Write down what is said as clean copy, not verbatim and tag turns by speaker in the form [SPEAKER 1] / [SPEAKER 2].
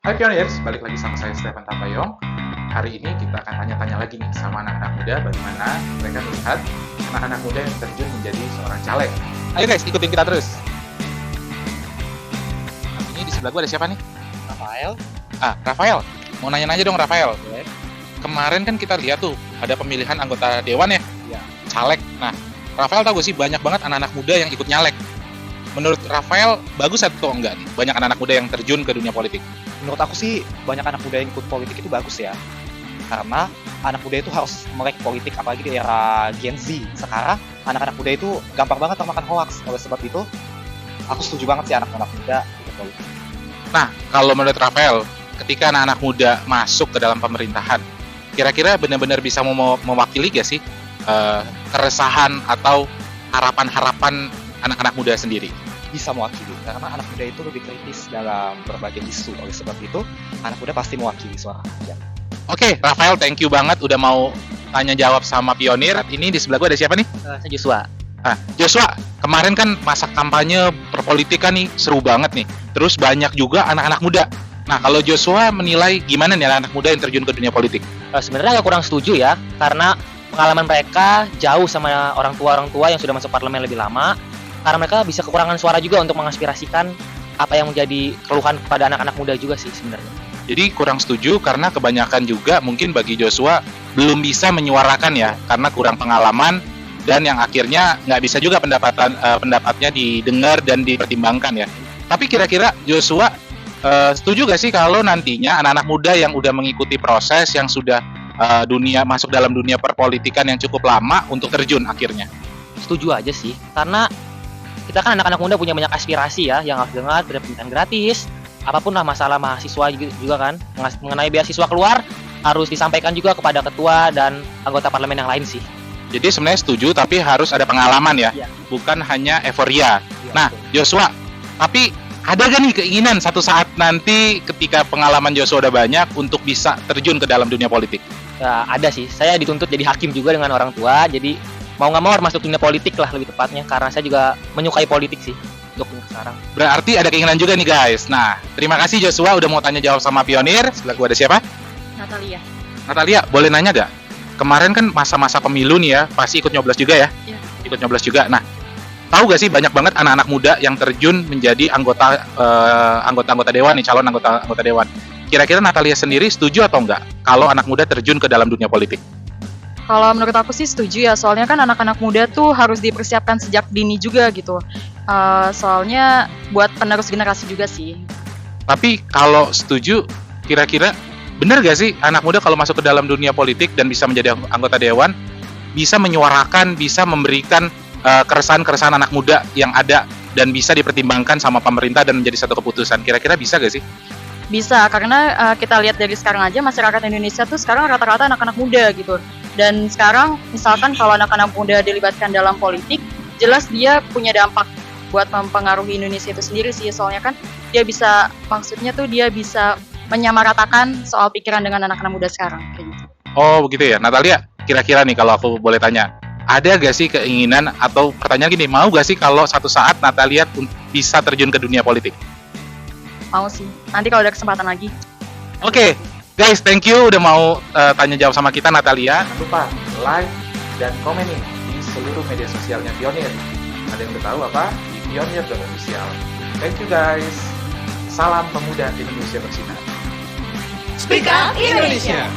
[SPEAKER 1] Hai Pioneers, balik lagi sama saya Stefan Tapayong. Hari ini kita akan tanya-tanya lagi nih sama anak-anak muda bagaimana mereka melihat anak-anak muda yang terjun menjadi seorang caleg. Ayo guys, ikutin kita terus. Ini di sebelah gua ada siapa nih?
[SPEAKER 2] Rafael.
[SPEAKER 1] Rafael. Mau nanya-nanya dong Rafael.
[SPEAKER 2] Boleh.
[SPEAKER 1] Kemarin kan kita lihat tuh ada pemilihan anggota dewan ya,
[SPEAKER 2] Iya.
[SPEAKER 1] caleg. Nah, Rafael tahu gak sih banyak banget anak-anak muda yang ikut nyalek. Menurut Rafael, bagus atau enggak nih banyak anak-anak muda yang terjun ke dunia politik?
[SPEAKER 2] Menurut aku sih banyak anak muda yang ikut politik itu bagus ya. Karena anak muda itu harus melek politik, apalagi di era Gen Z. Sekarang anak-anak muda itu gampang banget termakan hoax. Oleh sebab itu, aku setuju banget sih anak-anak muda ikut politik.
[SPEAKER 1] Nah, kalau menurut Rafael, ketika anak-anak muda masuk ke dalam pemerintahan, kira-kira benar-benar bisa mewakili gak sih keresahan atau harapan-harapan anak-anak muda sendiri?
[SPEAKER 2] Bisa mewakili, karena anak muda itu lebih kritis dalam berbagai isu. Oleh sebab itu, anak muda pasti mewakili suara rakyat.
[SPEAKER 1] Oke, Rafael, thank you banget udah mau tanya jawab sama Pionir. Ini di sebelah gue ada siapa nih?
[SPEAKER 3] Saya Joshua.
[SPEAKER 1] Joshua, kemarin kan masa kampanye perpolitikan nih seru banget nih. Terus banyak juga anak-anak muda. Nah, kalau Joshua menilai gimana nih anak-anak muda yang terjun ke dunia politik?
[SPEAKER 3] Sebenarnya agak kurang setuju ya, karena pengalaman mereka jauh sama orang tua yang sudah masuk parlemen lebih lama. Karena mereka bisa kekurangan suara juga untuk mengaspirasikan apa yang menjadi keluhan kepada anak-anak muda juga sih sebenarnya.
[SPEAKER 1] Jadi kurang setuju karena kebanyakan juga mungkin bagi Joshua belum bisa menyuarakan ya, karena kurang pengalaman dan yang akhirnya nggak bisa juga pendapatnya didengar dan dipertimbangkan ya. Tapi kira-kira Joshua setuju gak sih kalau nantinya anak-anak muda yang udah mengikuti proses yang sudah masuk dalam dunia perpolitikan yang cukup lama untuk terjun akhirnya?
[SPEAKER 3] Setuju aja sih, karena kita kan anak-anak muda punya banyak aspirasi ya, yang harus dengar, ada pendidikan gratis, apapun lah masalah mahasiswa juga kan, mengenai beasiswa keluar, harus disampaikan juga kepada ketua dan anggota parlemen yang lain sih.
[SPEAKER 1] Jadi sebenarnya setuju, tapi harus ada pengalaman ya,
[SPEAKER 3] Iya.
[SPEAKER 1] bukan hanya euforia.
[SPEAKER 3] Iya,
[SPEAKER 1] Nah,
[SPEAKER 3] betul.
[SPEAKER 1] Joshua, tapi ada gak nih keinginan satu saat nanti ketika pengalaman Joshua udah banyak untuk bisa terjun ke dalam dunia politik?
[SPEAKER 3] Ya, ada sih, saya dituntut jadi hakim juga dengan orang tua, jadi mau nggak mau harus masuk dunia politik lah lebih tepatnya, karena saya juga menyukai politik sih untuk sekarang.
[SPEAKER 1] Berarti ada keinginan juga nih guys. Nah, terima kasih Joshua udah mau tanya jawab sama Pionir. Sebelah gua ada siapa?
[SPEAKER 4] Natalia.
[SPEAKER 1] Natalia, boleh nanya gak? Kemarin kan masa-masa pemilu nih ya, pasti ikut nyoblos juga ya?
[SPEAKER 4] Iya.
[SPEAKER 1] Ikut nyoblos juga. Nah, tahu gak sih banyak banget anak-anak muda yang terjun menjadi anggota dewan nih, calon anggota dewan. Kira-kira Natalia sendiri setuju atau enggak kalau anak muda terjun ke dalam dunia politik?
[SPEAKER 4] Kalau menurut aku sih setuju ya, soalnya kan anak-anak muda tuh harus dipersiapkan sejak dini juga gitu. Soalnya buat penerus generasi juga sih.
[SPEAKER 1] Tapi kalau setuju, kira-kira benar gak sih anak muda kalau masuk ke dalam dunia politik dan bisa menjadi anggota dewan, bisa menyuarakan, bisa memberikan keresahan-keresahan anak muda yang ada dan bisa dipertimbangkan sama pemerintah dan menjadi satu keputusan? Kira-kira bisa gak sih?
[SPEAKER 4] Bisa, karena kita lihat dari sekarang aja masyarakat Indonesia tuh sekarang rata-rata anak-anak muda gitu. Dan sekarang misalkan kalau anak-anak muda dilibatkan dalam politik, jelas dia punya dampak buat mempengaruhi Indonesia itu sendiri sih. Soalnya kan maksudnya tuh dia bisa menyamaratakan soal pikiran dengan anak-anak muda sekarang kayak gitu.
[SPEAKER 1] Oh begitu ya. Natalia, kira-kira nih kalau aku boleh tanya, ada gak sih keinginan atau pertanyaan gini, mau gak sih kalau satu saat Natalia bisa terjun ke dunia politik?
[SPEAKER 4] Mau sih, nanti kalau ada kesempatan lagi.
[SPEAKER 1] Oke, guys, thank you udah mau tanya jawab sama kita Natalia. Jangan lupa like dan komen nih di seluruh media sosialnya Pionir. Ada yang udah tahu apa? Di pionir.official. Thank you guys. Salam pemuda Indonesia bersinar.
[SPEAKER 5] Speak Up Indonesia.